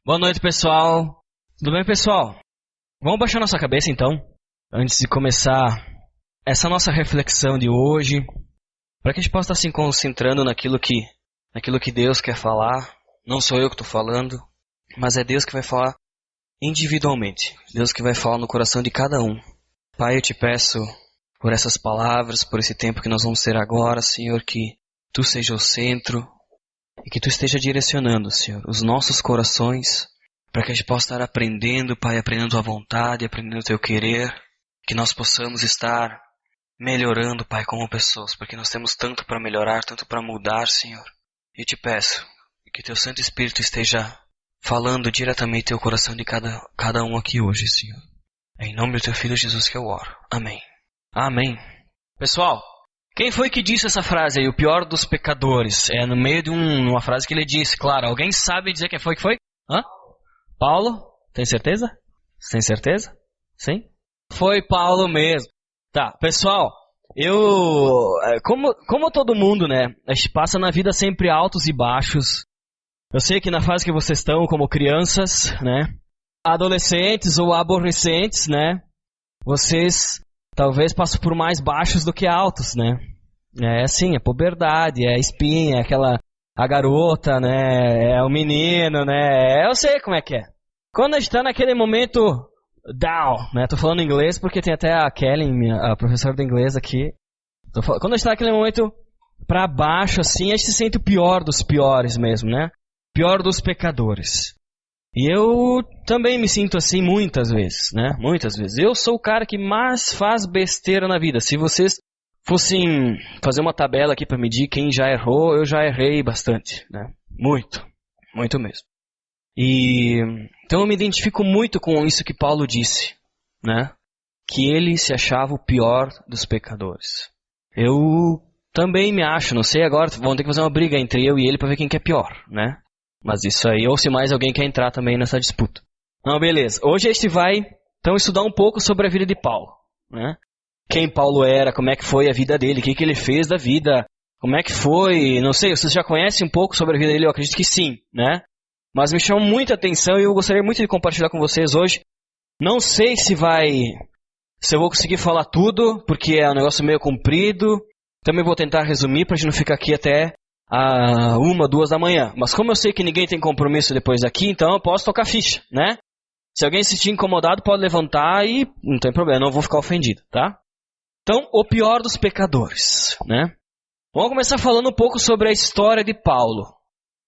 Boa noite, pessoal. Tudo bem, pessoal? Vamos baixar nossa cabeça, então, antes de começar essa nossa reflexão de hoje, para que a gente possa estar se concentrando naquilo que Deus quer falar. Não sou eu que estou falando, mas é Deus que vai falar individualmente. Deus que vai falar no coração de cada um. Pai, eu te peço por essas palavras, por esse tempo que nós vamos ter agora, Senhor, que Tu seja o centro e que Tu esteja direcionando, Senhor, os nossos corações, para que a gente possa estar aprendendo, Pai, aprendendo Tua vontade, aprendendo o Teu querer, que nós possamos estar melhorando, Pai, como pessoas, porque nós temos tanto para melhorar, tanto para mudar, Senhor. Eu te peço que Teu Santo Espírito esteja falando diretamente Teu coração de cada um aqui hoje, Senhor. É em nome do Teu Filho Jesus que eu oro. Amém. Amém. Pessoal, quem foi que disse essa frase aí, o pior dos pecadores? É no meio de uma frase que ele disse, claro. Alguém sabe dizer quem foi que foi? Hã? Paulo? Tem certeza? Tem certeza? Sim? Foi Paulo mesmo. Tá, pessoal, como todo mundo, né, a gente passa na vida sempre altos e baixos. Eu sei que na fase que vocês estão como crianças, né, adolescentes ou aborrecentes, né, vocês talvez passam por mais baixos do que altos, né. É assim, é puberdade, é espinha, a garota, né, é o menino, né, eu sei como é que é. Quando a gente tá naquele momento down, né, tô falando inglês porque tem até a Kelly, a professora de inglês aqui. Quando a gente tá naquele momento pra baixo, assim, a gente se sente o pior dos piores mesmo, né, pior dos pecadores. E eu também me sinto assim muitas vezes, né, muitas vezes. Eu sou o cara que mais faz besteira na vida. Se vocês fossem fazer uma tabela aqui para medir quem já errou, eu já errei bastante, né? Muito mesmo. E então eu me identifico muito com isso que Paulo disse, né? Que ele se achava o pior dos pecadores. Eu também me acho, não sei agora, vamos ter que fazer uma briga entre eu e ele para ver quem que é pior, né? Mas isso aí, ou se mais alguém quer entrar também nessa disputa. Não, beleza. Hoje a gente vai então estudar um pouco sobre a vida de Paulo, né? Quem Paulo era, como é que foi a vida dele, o que ele fez da vida, como é que foi, não sei, vocês já conhecem um pouco sobre a vida dele? Eu acredito que sim, né? Mas me chama muita atenção e eu gostaria muito de compartilhar com vocês hoje. Não sei se eu vou conseguir falar tudo, porque é um negócio meio comprido. Também vou tentar resumir para a gente não ficar aqui até 1, 2 da manhã. Mas como eu sei que ninguém tem compromisso depois daqui, então eu posso tocar ficha, né? Se alguém se sentir incomodado, pode levantar e não tem problema, não vou ficar ofendido, tá? Então, o pior dos pecadores, né? Vamos começar falando um pouco sobre a história de Paulo.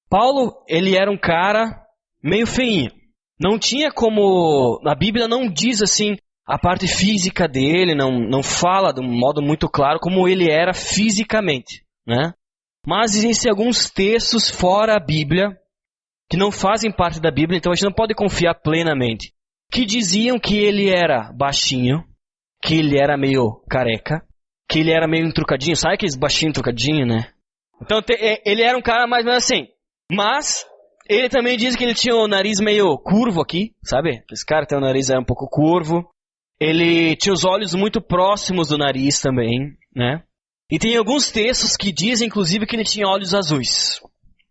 Paulo, ele era um cara meio feinho. Não tinha como... A Bíblia não diz assim a parte física dele, não fala de um modo muito claro como ele era fisicamente, né? Mas existem alguns textos fora a Bíblia, que não fazem parte da Bíblia, então a gente não pode confiar plenamente, que diziam que ele era baixinho, que ele era meio careca, que ele era meio entrucadinho. Sabe aqueles baixinhos entrucadinhos, né? Então ele era um cara mais ou menos assim. Mas ele também diz que ele tinha o nariz meio curvo aqui, sabe? Esse cara tem o nariz um pouco curvo. Ele tinha os olhos muito próximos do nariz também, né? E tem alguns textos que dizem, inclusive, que ele tinha olhos azuis,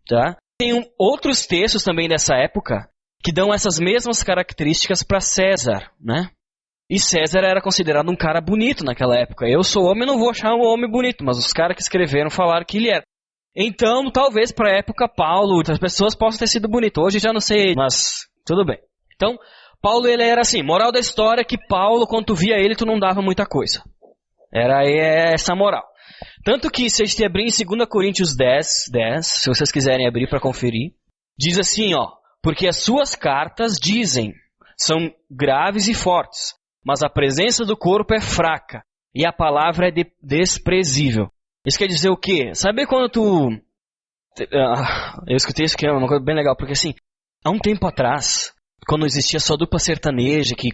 tá? Tem outros textos também dessa época que dão essas mesmas características para César, né? E César era considerado um cara bonito naquela época. Eu sou homem, não vou achar um homem bonito, mas os caras que escreveram falaram que ele era. Então, talvez para a época Paulo, outras pessoas possam ter sido bonito. Hoje já não sei, mas tudo bem. Então, Paulo ele era assim, moral da história é que Paulo, quando tu via ele, tu não dava muita coisa. Era essa moral. Tanto que, se a gente abrir em 2 Coríntios 10, se vocês quiserem abrir para conferir, diz assim, ó, porque as suas cartas dizem, são graves e fortes, mas a presença do corpo é fraca e a palavra é desprezível. Isso quer dizer o quê? Sabe quando eu escutei isso que é uma coisa bem legal, porque assim, há um tempo atrás, quando existia só dupla sertaneja, que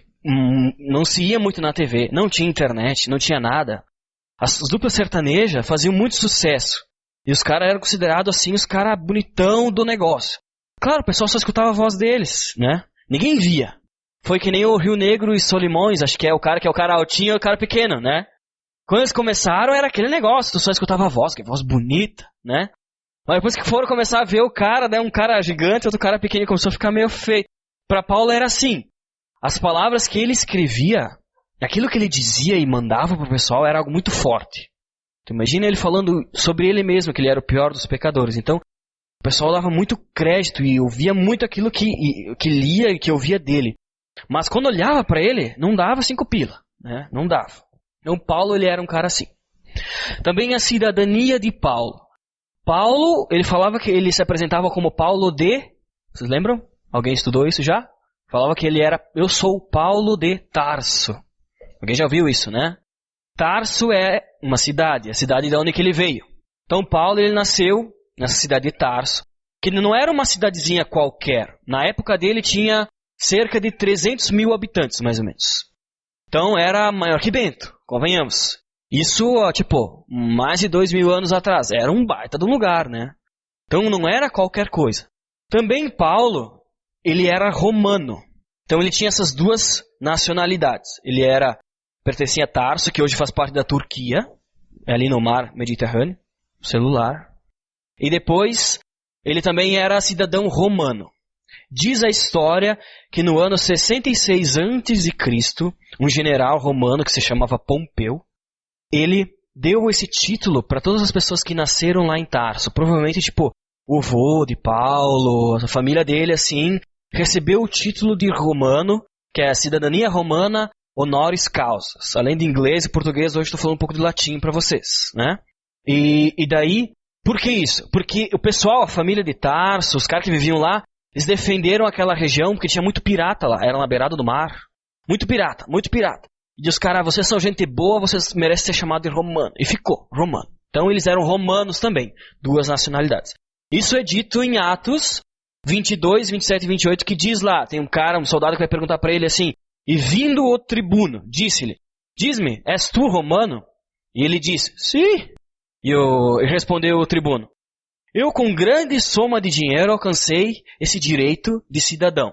não se ia muito na TV, não tinha internet, não tinha nada, as duplas sertanejas faziam muito sucesso. E os caras eram considerados assim, os caras bonitão do negócio. Claro, o pessoal só escutava a voz deles, né? Ninguém via. Foi que nem o Rio Negro e Solimões, acho que é o cara altinho e o cara pequeno, né? Quando eles começaram era aquele negócio, tu só escutava a voz, que voz bonita, né? Mas depois que foram começar a ver o cara, né, um cara gigante, outro cara pequeno, começou a ficar meio feio. Para Paulo era assim, as palavras que ele escrevia, aquilo que ele dizia e mandava para o pessoal era algo muito forte. Então, imagina ele falando sobre ele mesmo, que ele era o pior dos pecadores. Então, o pessoal dava muito crédito e ouvia muito aquilo que lia e que ouvia dele. Mas quando olhava para ele, não dava 5 pila, né? Não dava. Então, Paulo, ele era um cara assim. Também a cidadania de Paulo. Paulo, ele falava que ele se apresentava como Paulo de... Vocês lembram? Alguém estudou isso já? Falava que ele era... Eu sou Paulo de Tarso. Alguém já ouviu isso, né? Tarso é uma cidade, a cidade de onde que ele veio. Então Paulo, ele nasceu nessa cidade de Tarso, que não era uma cidadezinha qualquer. Na época dele tinha cerca de 300 mil habitantes, mais ou menos. Então era maior que Bento, convenhamos. Isso, tipo, mais de 2.000 anos atrás. Era um baita de um lugar, né? Então não era qualquer coisa. Também Paulo, ele era romano. Então ele tinha essas duas nacionalidades. Ele pertencia a Tarso, que hoje faz parte da Turquia, ali no mar Mediterrâneo, celular. E depois, ele também era cidadão romano. Diz a história que no ano 66 a.C., um general romano que se chamava Pompeu, ele deu esse título para todas as pessoas que nasceram lá em Tarso. Provavelmente, tipo, o avô de Paulo, a família dele, assim, recebeu o título de romano, que é a cidadania romana honoris causa. Além de inglês e português, hoje estou falando um pouco de latim para vocês, né? E daí, por que isso? Porque o pessoal, a família de Tarso, os caras que viviam lá, eles defenderam aquela região porque tinha muito pirata lá, era na beirada do mar. Muito pirata, muito pirata. E os caras, vocês são gente boa, vocês merecem ser chamados de romano. E ficou, romano. Então eles eram romanos também, duas nacionalidades. Isso é dito em Atos 22, 27 e 28, que diz lá, tem um cara, um soldado que vai perguntar para ele assim, e vindo o tribuno, disse-lhe, diz-me, és tu romano? E ele disse, sim. E respondeu o tribuno, eu com grande soma de dinheiro alcancei esse direito de cidadão.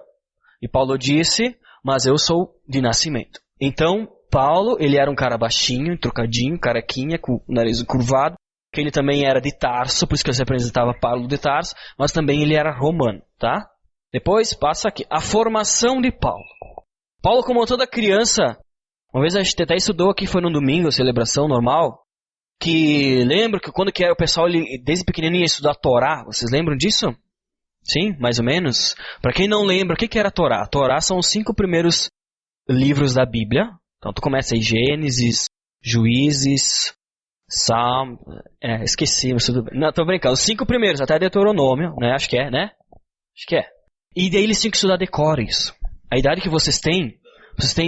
E Paulo disse, mas eu sou de nascimento. Então, Paulo, ele era um cara baixinho, trocadinho, carequinha, com o nariz curvado, que ele também era de Tarso, por isso que ele se apresentava Paulo de Tarso, mas também ele era romano, tá? Depois, passa aqui, a formação de Paulo. Paulo, como toda criança, uma vez a gente até estudou aqui, foi no domingo, celebração normal, que lembra que quando que era o pessoal, ele, desde pequenininho, ia estudar a Torá, vocês lembram disso? Sim, mais ou menos. Para quem não lembra, o que era a Torá? A Torá são os 5 primeiros livros da Bíblia. Então tu começa aí Gênesis, Juízes, Salmo, esqueci, mas tudo bem. Não, tô brincando, os 5 primeiros, até Deuteronômio, né? Acho que é, né? Acho que é. E daí eles tinham que estudar decor isso. A idade que vocês têm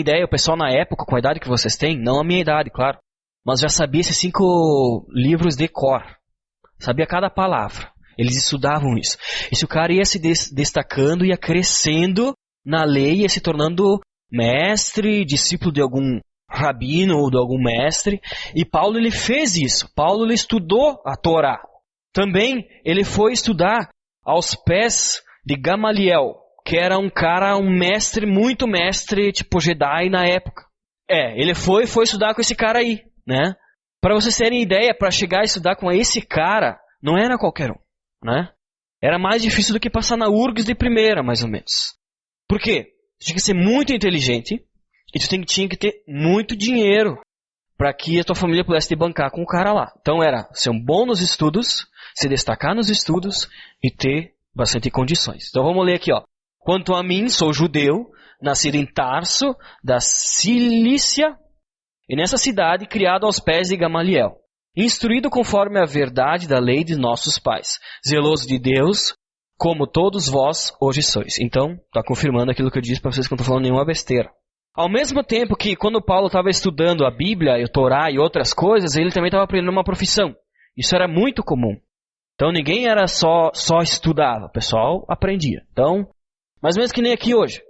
ideia, o pessoal na época, com a idade que vocês têm, não a minha idade, claro, mas já sabia esses 5 livros de cor. Sabia cada palavra. Eles estudavam isso. E se o cara ia se destacando, ia crescendo na lei, ia se tornando mestre, discípulo de algum rabino ou de algum mestre. E Paulo, ele fez isso. Paulo, ele estudou a Torá. Também, ele foi estudar aos pés de Gamaliel, que era um cara, um mestre, muito mestre, tipo Jedi na época. Ele foi estudar com esse cara aí, né? Para vocês terem ideia, para chegar a estudar com esse cara, não era qualquer um, né? Era mais difícil do que passar na URGS de primeira, mais ou menos. Por quê? Tu tinha que ser muito inteligente e tu tinha que ter muito dinheiro para que a tua família pudesse te bancar com o cara lá. Então era ser um bom nos estudos, se destacar nos estudos e ter bastante condições. Então vamos ler aqui, ó. Quanto a mim, sou judeu, nascido em Tarso, da Cilícia, e nessa cidade criado aos pés de Gamaliel, instruído conforme a verdade da lei de nossos pais, zeloso de Deus, como todos vós hoje sois. Então, está confirmando aquilo que eu disse para vocês que não estou falando nenhuma besteira. Ao mesmo tempo que quando Paulo estava estudando a Bíblia, o Torá e outras coisas, ele também estava aprendendo uma profissão. Isso era muito comum. Então ninguém era só estudava, o pessoal aprendia. Então, mais ou menos que nem aqui hoje.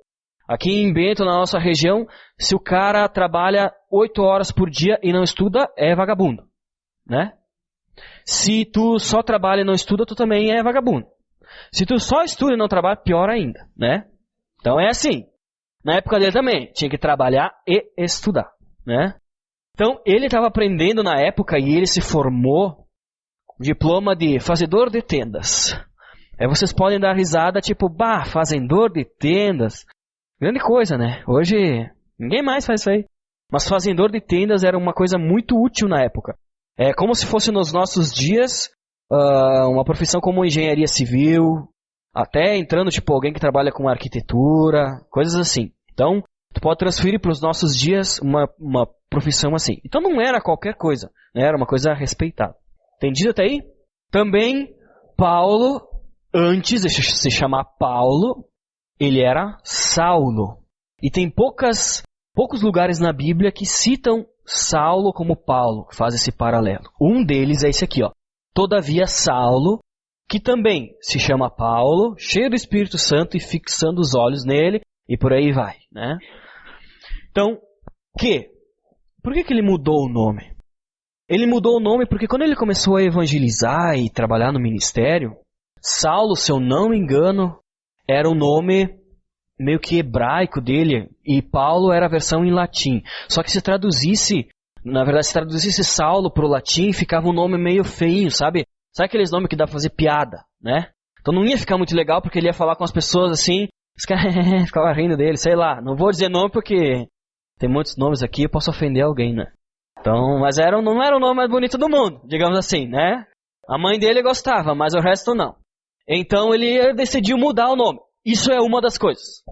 Aqui em Bento, na nossa região, se o cara trabalha 8 horas por dia e não estuda, é vagabundo, né? Se tu só trabalha e não estuda, tu também é vagabundo. Se tu só estuda e não trabalha, pior ainda, né? Então é assim. Na época dele também, tinha que trabalhar e estudar, né? Então ele estava aprendendo na época e ele se formou diploma de fazedor de tendas. Aí vocês podem dar risada, tipo, fazedor de tendas. Grande coisa, né? Hoje ninguém mais faz isso aí. Mas fazedor de tendas era uma coisa muito útil na época. É como se fosse nos nossos dias uma profissão como engenharia civil, até entrando tipo alguém que trabalha com arquitetura, coisas assim. Então, tu pode transferir para os nossos dias uma profissão assim. Então não era qualquer coisa, né? Era uma coisa respeitada. Entendido até aí? Também Paulo, antes de se chamar Paulo, ele era Saulo. E tem poucos lugares na Bíblia que citam Saulo como Paulo, que faz esse paralelo. Um deles é esse aqui, ó. Todavia Saulo, que também se chama Paulo, cheio do Espírito Santo e fixando os olhos nele, e por aí vai, né? Então, por que ele mudou o nome? Ele mudou o nome porque quando ele começou a evangelizar e trabalhar no ministério, Saulo, se eu não me engano, era o nome meio que hebraico dele, e Paulo era a versão em latim. Só que se traduzisse Saulo para o latim, ficava um nome meio feinho, sabe? Sabe aqueles nomes que dá pra fazer piada, né? Então não ia ficar muito legal porque ele ia falar com as pessoas assim, os caras ficavam rindo dele, sei lá. Não vou dizer nome porque tem muitos nomes aqui, eu posso ofender alguém, né? Então, mas não era o nome mais bonito do mundo, digamos assim, né? A mãe dele gostava, mas o resto não. Então ele decidiu mudar o nome. Isso é uma das coisas.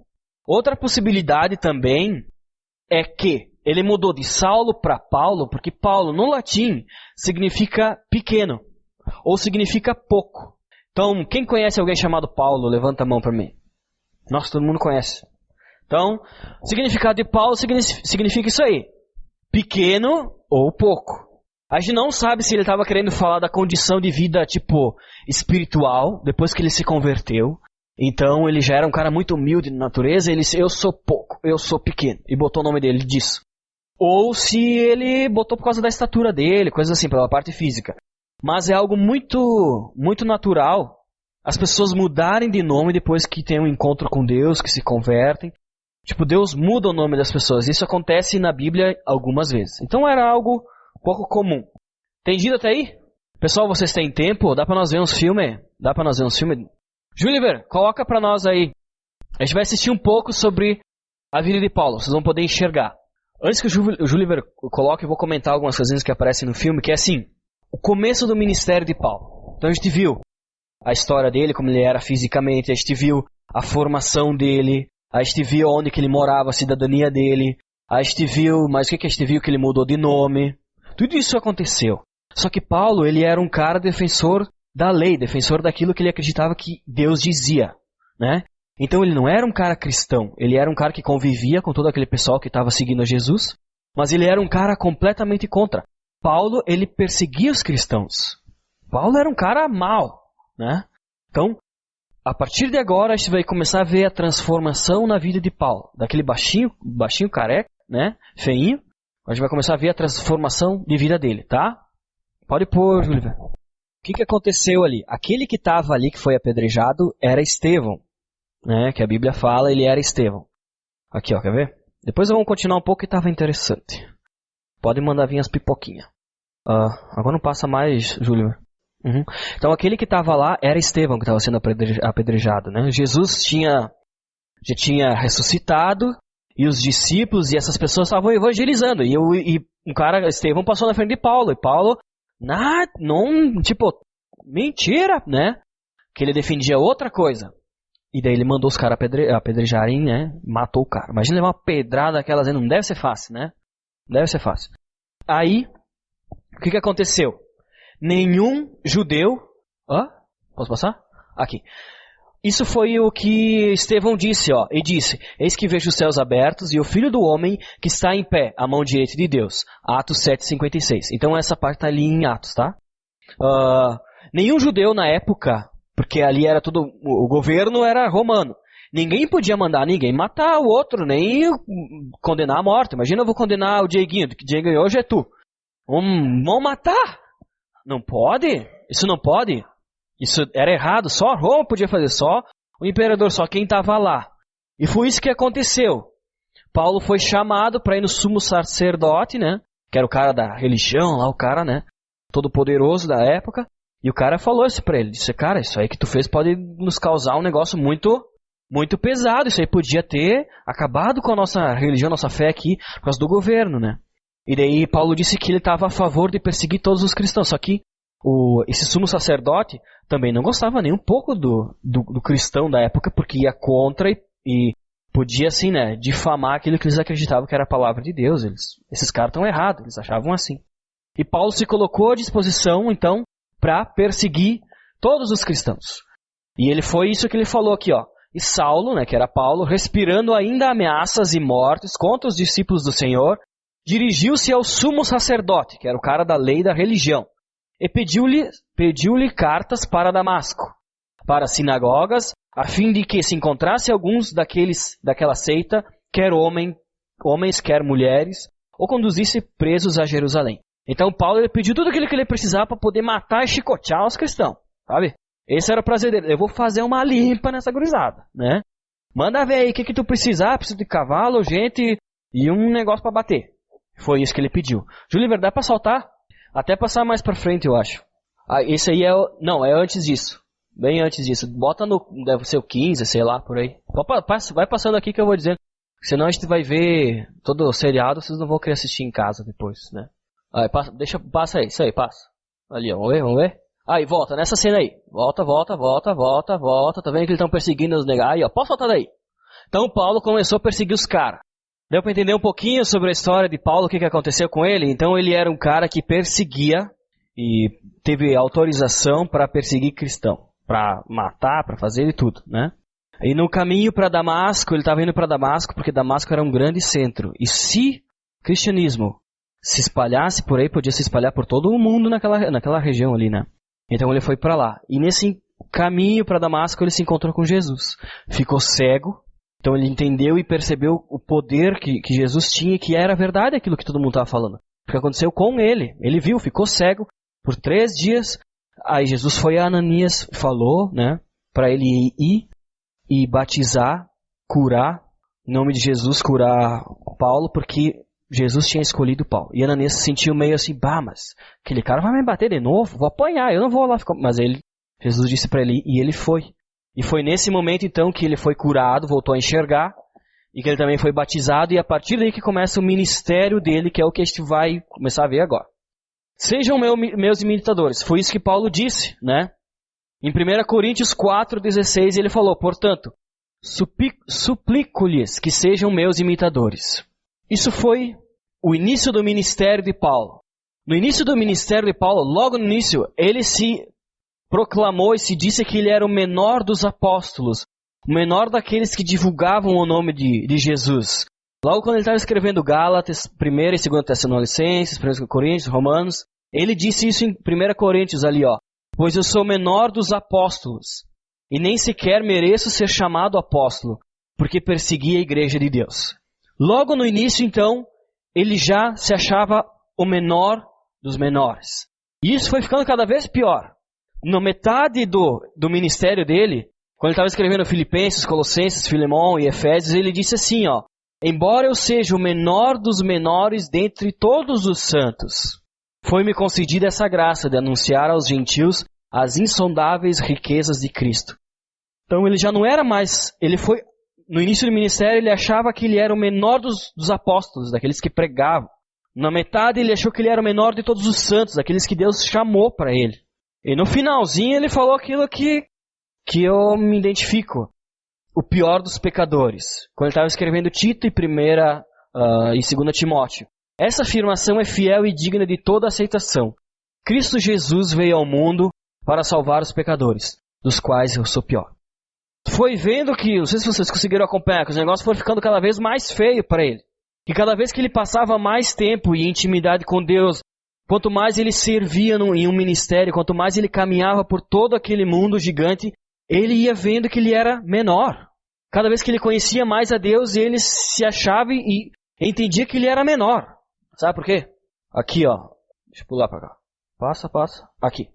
Outra possibilidade também é que ele mudou de Saulo para Paulo, porque Paulo no latim significa pequeno, ou significa pouco. Então, quem conhece alguém chamado Paulo, levanta a mão para mim. Nossa, todo mundo conhece. Então, o significado de Paulo significa isso aí. Pequeno ou pouco. A gente não sabe se ele estava querendo falar da condição de vida, tipo, espiritual, depois que ele se converteu. Então, ele já era um cara muito humilde de natureza, ele disse, eu sou pouco, eu sou pequeno, e botou o nome dele disso. Ou se ele botou por causa da estatura dele, coisas assim, pela parte física. Mas é algo muito, muito natural as pessoas mudarem de nome depois que tem um encontro com Deus, que se convertem. Tipo, Deus muda o nome das pessoas. Isso acontece na Bíblia algumas vezes. Então era algo pouco comum. Entendido até aí? Pessoal, vocês têm tempo? Dá pra nós ver uns filmes? Juliver, coloca pra nós aí. A gente vai assistir um pouco sobre a vida de Paulo. Vocês vão poder enxergar. Antes que o Juliver coloque, eu vou comentar algumas coisinhas que aparecem no filme, que é assim, o começo do ministério de Paulo. Então a gente viu a história dele, como ele era fisicamente, a gente viu a formação dele, a gente viu onde que ele morava, a cidadania dele, a gente viu, mas o que a gente viu? Que ele mudou de nome. Tudo isso aconteceu. Só que Paulo, ele era um cara defensor da lei, defensor daquilo que ele acreditava que Deus dizia, né? Então ele não era um cara cristão, ele era um cara que convivia com todo aquele pessoal que estava seguindo a Jesus, mas ele era um cara completamente contra. Paulo, ele perseguia os cristãos. Paulo era um cara mau, né? Então, a partir de agora, a gente vai começar a ver a transformação na vida de Paulo. Daquele baixinho careca, né? Feinho. A gente vai começar a ver a transformação de vida dele, tá? Pode pôr, Júlio. O que aconteceu ali? Aquele que estava ali, que foi apedrejado, era Estevão. Né? Que a Bíblia fala, ele era Estevão. Aqui, ó, quer ver? Depois vamos continuar um pouco que estava interessante. Pode mandar vir as pipoquinhas. Agora não passa mais, Júlio. Uhum. Então aquele que estava lá era Estevão, que estava sendo apedrejado. Né? Jesus já tinha ressuscitado, e os discípulos e essas pessoas estavam evangelizando. E um cara, Estevão, passou na frente de Paulo. E Paulo, mentira, né? Que ele defendia outra coisa. E daí ele mandou os caras apedrejarem, né? Matou o cara. Imagina levar uma pedrada daquelas, não deve ser fácil, né? Não deve ser fácil. Aí, o que aconteceu? Nenhum judeu... Posso passar? Aqui. Isso foi o que Estevão disse, ó. E disse, eis que vejo os céus abertos e o Filho do Homem que está em pé, à mão direita de Deus. Atos 7:56. Então essa parte está ali em Atos, tá? Nenhum judeu na época, porque ali era tudo... O governo era romano. Ninguém podia mandar ninguém matar o outro, nem condenar a morte. Imagina eu vou condenar o Dieguinho, que Diego hoje é tu. Vão matar? Não pode? Isso não pode? Isso era errado, só Roma podia fazer, só o imperador, só quem estava lá. E foi isso que aconteceu. Paulo foi chamado para ir no sumo sacerdote, né? Que era o cara da religião lá, o cara, né? Todo poderoso da época. E o cara falou isso pra ele. Disse, cara, isso aí que tu fez pode nos causar um negócio muito, muito pesado. Isso aí podia ter acabado com a nossa religião, nossa fé aqui, por causa do governo, né? E daí Paulo disse que ele estava a favor de perseguir todos os cristãos. Só que esse sumo sacerdote também não gostava nem um pouco do cristão da época, porque ia contra e podia, assim, né, difamar aquilo que eles acreditavam que era a palavra de Deus. Esses caras estão errados, eles achavam assim. E Paulo se colocou à disposição, então, para perseguir todos os cristãos. E ele foi isso que ele falou aqui, ó. E Saulo, né, que era Paulo, respirando ainda ameaças e mortes contra os discípulos do Senhor, dirigiu-se ao sumo sacerdote, que era o cara da lei da religião, e pediu-lhe cartas para Damasco, para as sinagogas, a fim de que se encontrasse alguns daquela seita, quer homens, quer mulheres, ou conduzisse presos a Jerusalém. Então Paulo ele pediu tudo aquilo que ele precisava para poder matar e chicotear os cristãos, sabe? Esse era o prazer dele. Eu vou fazer uma limpa nessa gurizada, né? Manda ver aí o que tu precisar. Preciso de cavalo, gente e um negócio para bater. Foi isso que ele pediu. Júlio, verdade, para saltar? Até passar mais para frente, eu acho. Esse aí não, é antes disso. Bem antes disso. Bota no, deve ser o 15, sei lá, por aí. Vai passando aqui que eu vou dizendo. Senão a gente vai ver todo o seriado, vocês não vão querer assistir em casa depois, né? Aí, passa aí, isso aí, passa. Ali, ó, vamos ver? Aí, volta, nessa cena aí. Volta. Tá vendo que eles estão perseguindo os negais? Aí, ó, pode soltar daí. Então, Paulo começou a perseguir os caras. Deu pra entender um pouquinho sobre a história de Paulo, o que aconteceu com ele? Então, ele era um cara que perseguia e teve autorização para perseguir cristão. Para matar, para fazer e tudo, né? E no caminho para Damasco, ele estava indo para Damasco porque Damasco era um grande centro. E se o cristianismo se espalhasse por aí, podia se espalhar por todo o mundo naquela região ali, né? Então ele foi para lá. E nesse caminho para Damasco ele se encontrou com Jesus. Ficou cego. Então ele entendeu e percebeu o poder que Jesus tinha, que era verdade aquilo que todo mundo estava falando. Porque aconteceu com ele. Ele viu, ficou cego por 3 dias. Aí Jesus foi a Ananias, falou, né? Para ele ir e batizar, curar, em nome de Jesus, curar Paulo, porque Jesus tinha escolhido Paulo. E Ananias se sentiu meio assim, mas aquele cara vai me bater de novo, vou apanhar, eu não vou lá ficar. Mas Jesus disse para ele, e ele foi. E foi nesse momento então que ele foi curado, voltou a enxergar, e que ele também foi batizado, e a partir daí que começa o ministério dele, que é o que a gente vai começar a ver agora. Sejam meus imitadores, foi isso que Paulo disse, né? Em 1 Coríntios 4,16 ele falou, portanto, suplico-lhes que sejam meus imitadores. Isso foi o início do ministério de Paulo. No início do ministério de Paulo, logo no início, ele se proclamou e se disse que ele era o menor dos apóstolos, o menor daqueles que divulgavam o nome de Jesus. Logo quando ele estava escrevendo Gálatas, 1 e 2 Tessalonicenses, 1 Coríntios, Romanos, ele disse isso em 1 Coríntios ali, ó. Pois eu sou o menor dos apóstolos, e nem sequer mereço ser chamado apóstolo, porque persegui a igreja de Deus. Logo no início, então, ele já se achava o menor dos menores. E isso foi ficando cada vez pior. Na metade do ministério dele, quando ele estava escrevendo Filipenses, Colossenses, Filemão e Efésios, ele disse assim, ó. Embora eu seja o menor dos menores dentre todos os santos, foi-me concedida essa graça de anunciar aos gentios as insondáveis riquezas de Cristo. Então ele já não era mais, ele foi, no início do ministério ele achava que ele era o menor dos apóstolos, daqueles que pregavam. Na metade ele achou que ele era o menor de todos os santos, daqueles que Deus chamou para ele. E no finalzinho ele falou aquilo que eu me identifico. O pior dos pecadores. Quando ele estava escrevendo Tito e 1 e 2 Timóteo. Essa afirmação é fiel e digna de toda aceitação. Cristo Jesus veio ao mundo para salvar os pecadores, dos quais eu sou pior. Foi vendo que, não sei se vocês conseguiram acompanhar, que os negócios foram ficando cada vez mais feios para ele. Que cada vez que ele passava mais tempo e intimidade com Deus, quanto mais ele servia em um ministério, quanto mais ele caminhava por todo aquele mundo gigante, ele ia vendo que ele era menor. Cada vez que ele conhecia mais a Deus, ele se achava e entendia que ele era menor. Sabe por quê? Aqui, ó. Deixa eu pular pra cá. Passa. Aqui.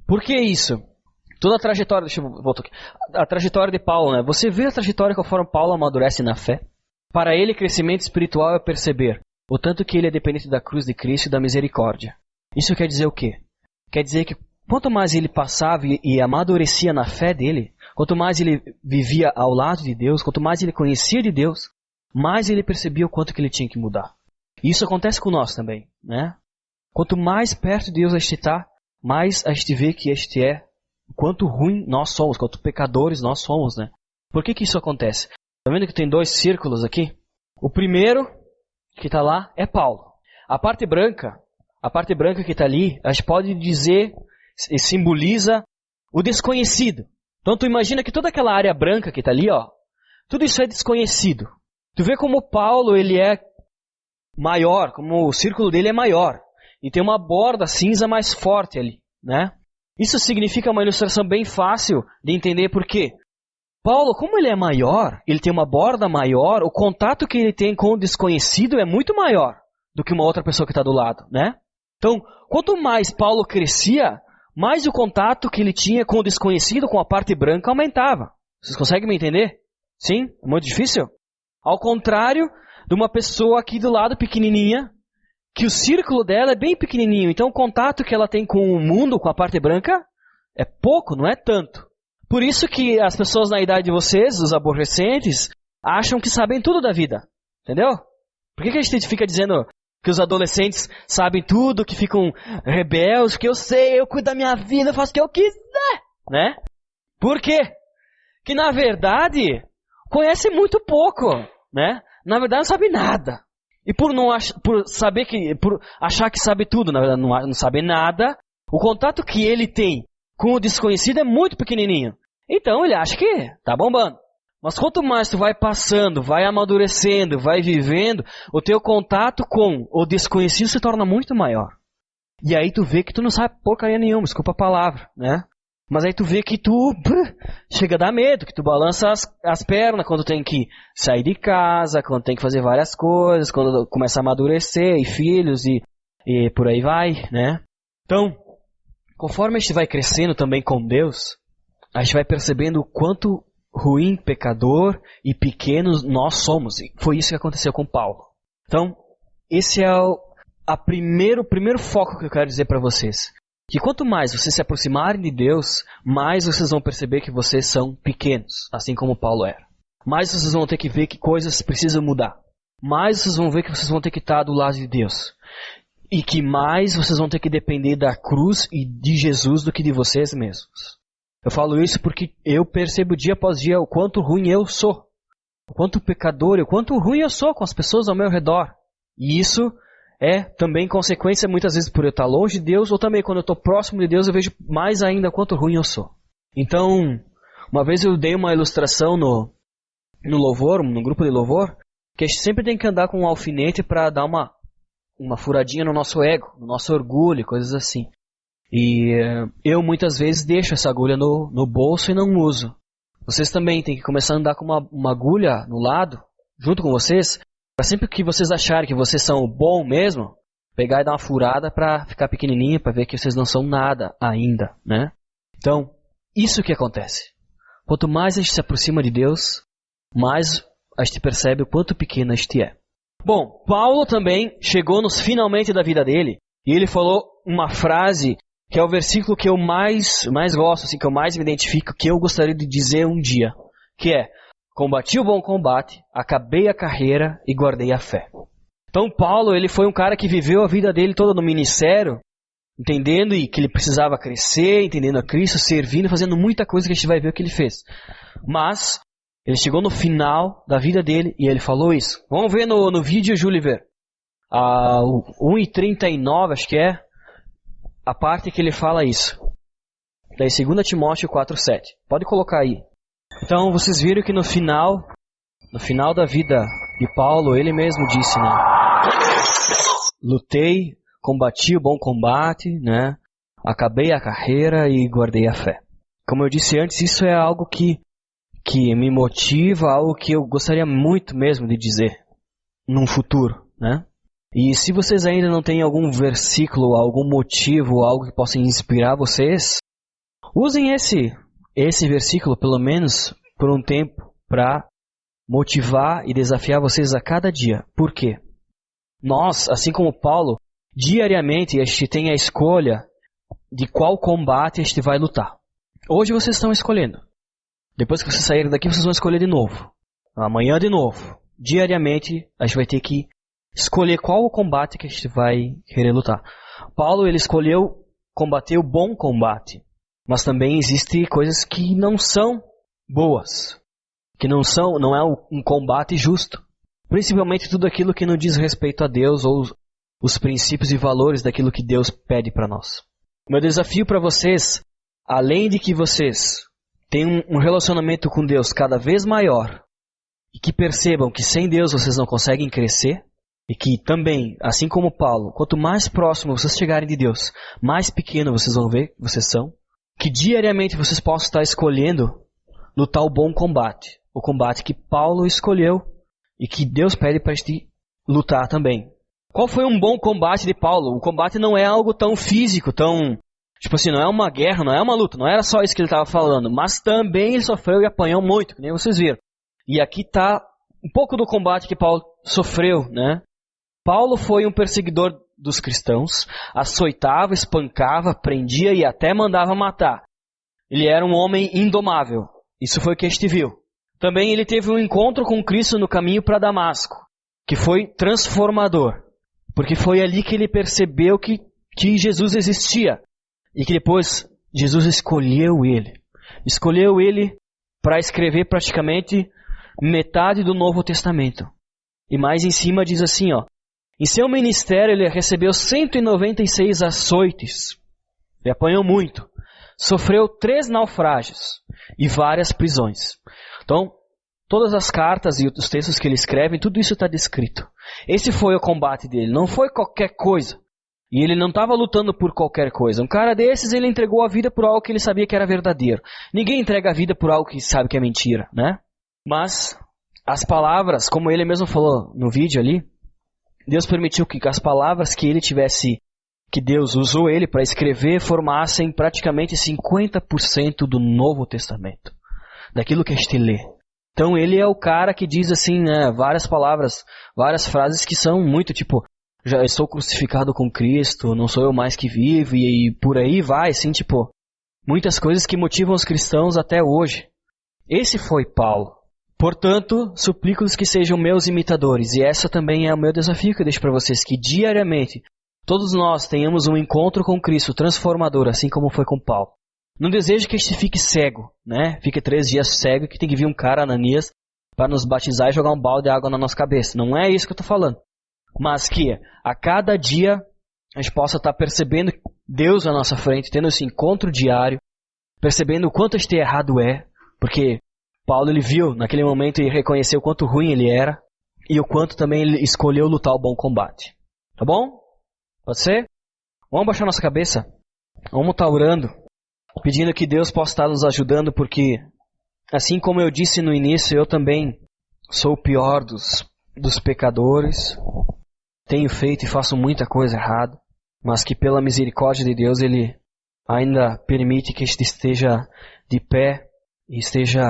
Por que isso? Toda a trajetória... Deixa eu voltar aqui. A trajetória de Paulo, né? Você vê a trajetória conforme Paulo amadurece na fé? Para ele, crescimento espiritual é perceber o tanto que ele é dependente da cruz de Cristo e da misericórdia. Isso quer dizer o quê? Quer dizer que quanto mais ele passava e amadurecia na fé dele, quanto mais ele vivia ao lado de Deus, quanto mais ele conhecia de Deus, mais ele percebia o quanto que ele tinha que mudar. E isso acontece com nós também, né? Quanto mais perto de Deus a gente está, mais a gente vê que este é o quanto ruim nós somos, quanto pecadores nós somos, né? Por que isso acontece? Tá vendo que tem 2 círculos aqui? O primeiro que está lá é Paulo. A parte branca que está ali, a gente pode dizer, simboliza o desconhecido. Então tu imagina que toda aquela área branca que está ali, ó, tudo isso é desconhecido. Tu vê como Paulo ele é maior, como o círculo dele é maior. E tem uma borda cinza mais forte ali, né? Isso significa uma ilustração bem fácil de entender por quê. Paulo, como ele é maior, ele tem uma borda maior, o contato que ele tem com o desconhecido é muito maior do que uma outra pessoa que está do lado, né? Então, quanto mais Paulo crescia, mais o contato que ele tinha com o desconhecido, com a parte branca, aumentava. Vocês conseguem me entender? Sim? É muito difícil? Ao contrário de uma pessoa aqui do lado pequenininha, que o círculo dela é bem pequenininho. Então o contato que ela tem com o mundo, com a parte branca, é pouco, não é tanto. Por isso que as pessoas na idade de vocês, os aborrecentes, acham que sabem tudo da vida. Entendeu? Por que a gente fica dizendo que os adolescentes sabem tudo, que ficam rebeldes, que eu sei, eu cuido da minha vida, eu faço o que eu quiser, né? Por quê? Que na verdade conhece muito pouco, né? Na verdade não sabe nada. E por achar que sabe tudo, na verdade não sabe nada, o contato que ele tem com o desconhecido é muito pequenininho. Então ele acha que tá bombando. Mas quanto mais tu vai passando, vai amadurecendo, vai vivendo, o teu contato com o desconhecido se torna muito maior. E aí tu vê que tu não sabe porcaria nenhuma, desculpa a palavra, né? Mas aí tu vê que tu chega a dar medo, que tu balança as pernas quando tem que sair de casa, quando tem que fazer várias coisas, quando começa a amadurecer, e filhos, e por aí vai, né? Então, conforme a gente vai crescendo também com Deus, a gente vai percebendo o quanto ruim, pecador e pequenos nós somos. E foi isso que aconteceu com Paulo. Então, esse é o primeiro foco que eu quero dizer para vocês. Que quanto mais vocês se aproximarem de Deus, mais vocês vão perceber que vocês são pequenos, assim como Paulo era. Mais vocês vão ter que ver que coisas precisam mudar. Mais vocês vão ver que vocês vão ter que estar do lado de Deus. E que mais vocês vão ter que depender da cruz e de Jesus do que de vocês mesmos. Eu falo isso porque eu percebo dia após dia o quanto ruim eu sou. O quanto pecador, o quanto ruim eu sou com as pessoas ao meu redor. E isso é também consequência muitas vezes por eu estar longe de Deus, ou também quando eu estou próximo de Deus eu vejo mais ainda quanto ruim eu sou. Então, uma vez eu dei uma ilustração no louvor, no grupo de louvor, que a gente sempre tem que andar com um alfinete para dar uma furadinha no nosso ego, no nosso orgulho, coisas assim. E eu muitas vezes deixo essa agulha no bolso e não uso. Vocês também têm que começar a andar com uma agulha no lado, junto com vocês, para sempre que vocês acharem que vocês são bom mesmo, pegar e dar uma furada para ficar pequenininha, para ver que vocês não são nada ainda, né? Então, isso que acontece. Quanto mais a gente se aproxima de Deus, mais a gente percebe o quanto pequeno a gente é. Bom, Paulo também chegou nos finalmente da vida dele, e ele falou uma frase que é o versículo que eu mais gosto, assim, que eu mais me identifico, que eu gostaria de dizer um dia, que é: combati o bom combate, acabei a carreira e guardei a fé. Então Paulo, ele foi um cara que viveu a vida dele toda no ministério, entendendo que ele precisava crescer, entendendo a Cristo, servindo, fazendo muita coisa que a gente vai ver o que ele fez. Mas ele chegou no final da vida dele e ele falou isso. Vamos ver no vídeo, Juliver, 1:39, acho que é, a parte que ele fala isso. Daí 2 Timóteo 4:7. Pode colocar aí. Então vocês viram que no final da vida de Paulo, ele mesmo disse, né? Lutei, combati o bom combate, né? Acabei a carreira e guardei a fé. Como eu disse antes, isso é algo que me motiva, algo que eu gostaria muito mesmo de dizer num futuro, né? E se vocês ainda não têm algum versículo, algum motivo, algo que possa inspirar vocês, usem esse versículo, pelo menos por um tempo, para motivar e desafiar vocês a cada dia. Por quê? Nós, assim como Paulo, diariamente a gente tem a escolha de qual combate este vai lutar. Hoje vocês estão escolhendo. Depois que vocês saírem daqui, vocês vão escolher de novo. Amanhã de novo. Diariamente, a gente vai ter que escolher qual o combate que a gente vai querer lutar. Paulo, ele escolheu combater o bom combate. Mas também existem coisas que não são boas. Que não é um combate justo. Principalmente tudo aquilo que não diz respeito a Deus ou os princípios e valores daquilo que Deus pede para nós. Meu desafio para vocês, além de que vocês tenham um relacionamento com Deus cada vez maior e que percebam que sem Deus vocês não conseguem crescer e que também, assim como Paulo, quanto mais próximo vocês chegarem de Deus, mais pequeno vocês vão ver que vocês são, que diariamente vocês possam estar escolhendo lutar o bom combate, o combate que Paulo escolheu e que Deus pede para a gente lutar também. Qual foi um bom combate de Paulo? O combate não é algo tão físico, tão... Tipo assim, não é uma guerra, não é uma luta, não era só isso que ele estava falando. Mas também ele sofreu e apanhou muito, que nem vocês viram. E aqui está um pouco do combate que Paulo sofreu, né? Paulo foi um perseguidor dos cristãos, açoitava, espancava, prendia e até mandava matar. Ele era um homem indomável. Isso foi o que a gente viu. Também ele teve um encontro com Cristo no caminho para Damasco, que foi transformador. Porque foi ali que ele percebeu que Jesus existia. E que depois Jesus escolheu ele. Escolheu ele para escrever praticamente metade do Novo Testamento. E mais em cima diz assim, ó. Em seu ministério ele recebeu 196 açoites. Ele apanhou muito. Sofreu 3 naufrágios e várias prisões. Então, todas as cartas e os textos que ele escreve, tudo isso está descrito. Esse foi o combate dele, não foi qualquer coisa. E ele não estava lutando por qualquer coisa. Um cara desses, ele entregou a vida por algo que ele sabia que era verdadeiro. Ninguém entrega a vida por algo que sabe que é mentira, né? Mas as palavras, como ele mesmo falou no vídeo ali, Deus permitiu que as palavras que ele tivesse, que Deus usou ele para escrever, formassem praticamente 50% do Novo Testamento. Daquilo que a gente lê. Então ele é o cara que diz assim, né, várias palavras, várias frases que são muito tipo, já estou crucificado com Cristo, não sou eu mais que vivo, e por aí vai, assim, tipo, muitas coisas que motivam os cristãos até hoje. Esse foi Paulo. Portanto, suplico-lhes que sejam meus imitadores, e essa também é o meu desafio que eu deixo para vocês, que diariamente todos nós tenhamos um encontro com Cristo transformador, assim como foi com Paulo. Não desejo que a gente fique cego, né? Fique 3 dias cego, que tem que vir um cara, Ananias, para nos batizar e jogar um balde de água na nossa cabeça. Não é isso que eu estou falando. Mas que a cada dia a gente possa estar percebendo Deus à nossa frente, tendo esse encontro diário, percebendo o quanto este errado é, porque Paulo ele viu naquele momento e reconheceu o quanto ruim ele era e o quanto também ele escolheu lutar o bom combate. Tá bom? Pode ser? Vamos baixar nossa cabeça. Vamos estar orando, pedindo que Deus possa estar nos ajudando, porque assim como eu disse no início, eu também sou o pior dos pecadores. Tenho feito e faço muita coisa errada, mas que pela misericórdia de Deus Ele ainda permite que a gente esteja de pé e esteja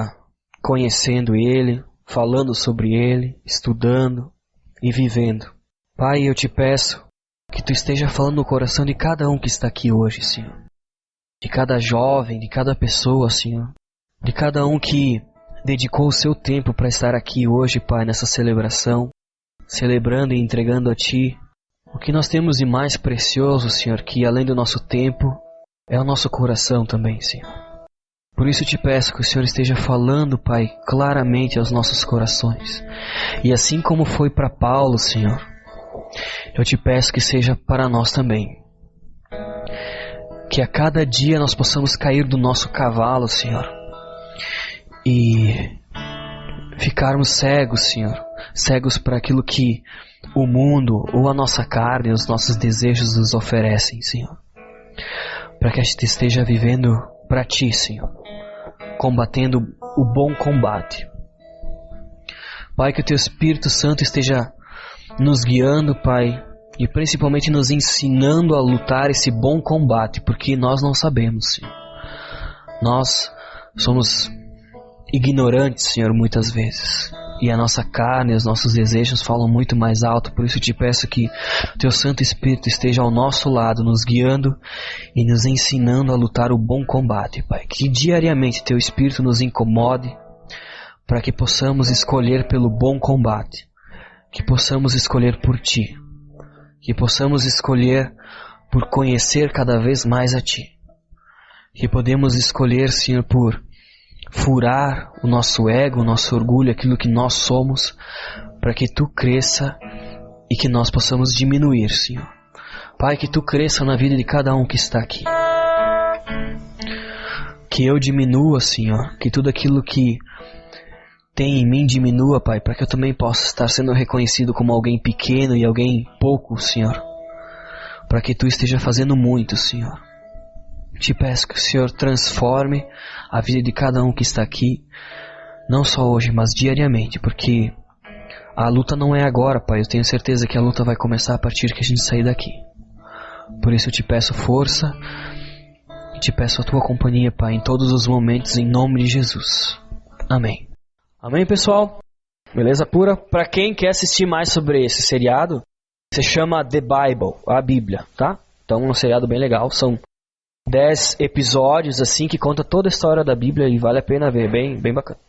conhecendo Ele, falando sobre Ele, estudando e vivendo. Pai, eu te peço que Tu esteja falando no coração de cada um que está aqui hoje, Senhor. De cada jovem, de cada pessoa, Senhor. De cada um que dedicou o seu tempo para estar aqui hoje, Pai, nessa celebração. Celebrando e entregando a Ti o que nós temos de mais precioso, Senhor, que além do nosso tempo, é o nosso coração também, Senhor. Por isso te peço que o Senhor esteja falando, Pai, claramente aos nossos corações. E assim como foi para Paulo, Senhor, eu te peço que seja para nós também. Que a cada dia nós possamos cair do nosso cavalo, Senhor, e ficarmos cegos, Senhor. Cegos para aquilo que o mundo ou a nossa carne, os nossos desejos nos oferecem, Senhor. Para que a gente esteja vivendo para Ti, Senhor. Combatendo o bom combate. Pai, que o Teu Espírito Santo esteja nos guiando, Pai, e principalmente nos ensinando a lutar esse bom combate, porque nós não sabemos, Senhor. Nós somos ignorantes, Senhor, muitas vezes. e a nossa carne, os nossos desejos falam muito mais alto. Por isso eu te peço que o Teu Santo Espírito esteja ao nosso lado, nos guiando e nos ensinando a lutar o bom combate, Pai. Que diariamente Teu Espírito nos incomode para que possamos escolher pelo bom combate, que possamos escolher por Ti, que possamos escolher por conhecer cada vez mais a Ti, que podemos escolher, Senhor, por furar o nosso ego, o nosso orgulho, aquilo que nós somos, para que Tu cresça e que nós possamos diminuir, Senhor. Pai, que Tu cresça na vida de cada um que está aqui. Que eu diminua, Senhor, que tudo aquilo que tem em mim diminua, Pai, para que eu também possa estar sendo reconhecido como alguém pequeno e alguém pouco, Senhor. Para que Tu esteja fazendo muito, Senhor. Te peço que o Senhor transforme a vida de cada um que está aqui, não só hoje, mas diariamente, porque a luta não é agora, Pai. Eu tenho certeza que a luta vai começar a partir que a gente sair daqui. Por isso eu te peço força, te peço a Tua companhia, Pai, em todos os momentos, em nome de Jesus. Amém. Amém, pessoal? Beleza pura? Para quem quer assistir mais sobre esse seriado, se chama The Bible, a Bíblia, tá? Então é um seriado bem legal, são 10 episódios assim que conta toda a história da Bíblia e vale a pena ver, bem bacana.